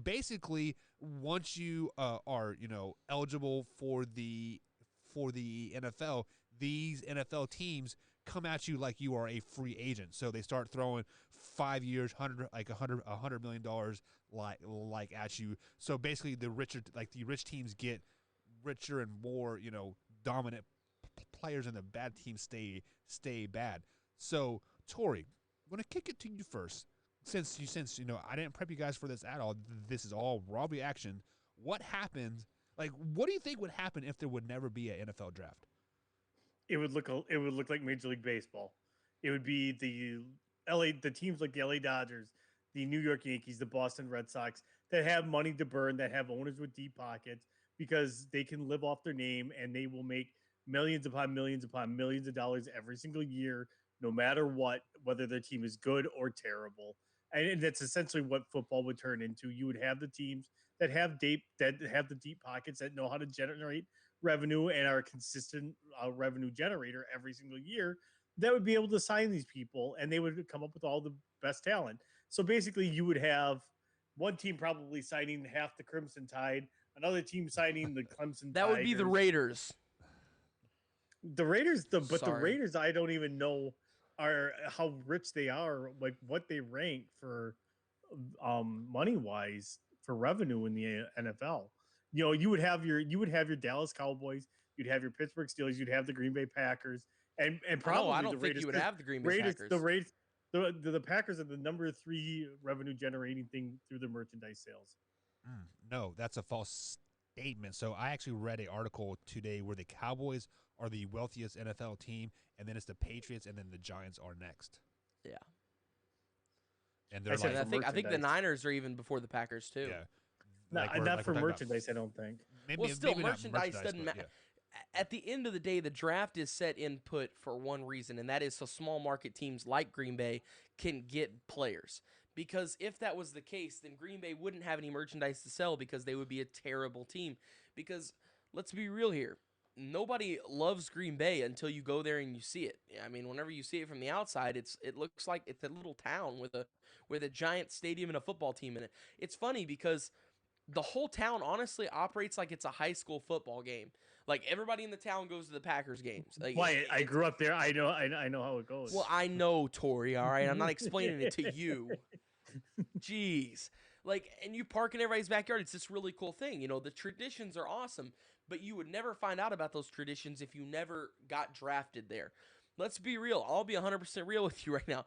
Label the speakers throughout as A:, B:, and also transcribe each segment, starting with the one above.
A: basically, once you are eligible for the NFL, these NFL teams come at you like you are a free agent. So they start throwing 5 years, $100 million like at you. So basically, the rich teams get richer and more dominant players, and the bad teams stay bad. So Tori, I'm gonna kick it to you first. Since I didn't prep you guys for this at all. This is all raw reaction. What happened? Like, what do you think would happen if there would never be an NFL draft?
B: It would look like Major League Baseball. It would be the teams like the LA Dodgers, the New York Yankees, the Boston Red Sox that have money to burn, that have owners with deep pockets because they can live off their name and they will make millions upon millions upon millions of dollars every single year, no matter what, whether their team is good or terrible. And that's essentially what football would turn into. You would have the teams that have the deep pockets, that know how to generate revenue and are a consistent revenue generator every single year, that would be able to sign these people, and they would come up with all the best talent. So basically, you would have one team probably signing half the Crimson Tide, another team signing the Clemson
C: That would be the
B: Tigers.
C: Raiders.
B: The Raiders, but the
C: Sorry.
B: Raiders, I don't even know how rich they are, like what they rank for money wise for revenue in the NFL. You would have your Dallas Cowboys, you'd have your Pittsburgh Steelers, you'd have the Green Bay Packers, and probably
C: I don't
B: the
C: think
B: Raiders.
C: you would have the Green Bay Packers.
B: The Packers are the number 3 revenue generating thing through the merchandise sales.
A: No, that's a false statement. So I actually read an article today where the Cowboys are the wealthiest NFL team, and then it's the Patriots, and then the Giants are next.
C: Yeah.
A: And they're
C: I think the Niners are even before the Packers too.
A: Yeah.
B: Not for merchandise, I don't think.
C: Merchandise doesn't matter. Yeah. At the end of the day, the draft is set input for one reason, and that is so small market teams like Green Bay can get players. Because if that was the case, then Green Bay wouldn't have any merchandise to sell because they would be a terrible team. Because let's be real here. Nobody loves Green Bay until you go there and you see it. I mean, whenever you see it from the outside, it looks like it's a little town with a giant stadium and a football team in it. It's funny because the whole town honestly operates like it's a high school football game. Like everybody in the town goes to the Packers games. Like,
B: I grew up there. I know how it goes.
C: Well, I know, Tori, all right? I'm not explaining it to you. Jeez. And you park in everybody's backyard. It's this really cool thing. The traditions are awesome, but you would never find out about those traditions if you never got drafted there. Let's be real. I'll be 100% real with you right now.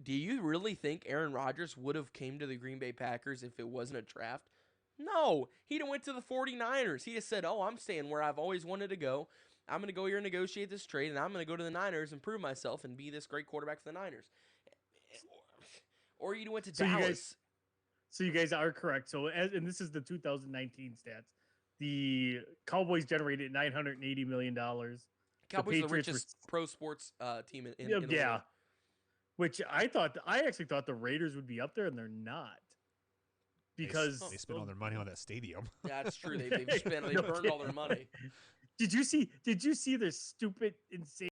C: Do you really think Aaron Rodgers would have came to the Green Bay Packers if it wasn't a draft? No. He'd have went to the 49ers. He just said, I'm staying where I've always wanted to go. I'm going to go here and negotiate this trade, and I'm going to go to the Niners and prove myself and be this great quarterback for the Niners. Or you went to Dallas.
B: So you guys are correct. So, and this is the 2019 stats. The Cowboys generated $980 million.
C: Cowboys are the richest pro sports team in the world.
B: Which I actually thought the Raiders would be up there, and they're not. Because
A: they spent all their money on that stadium.
C: Yeah, that's true. They burned all their money.
B: Did you see their stupid, insane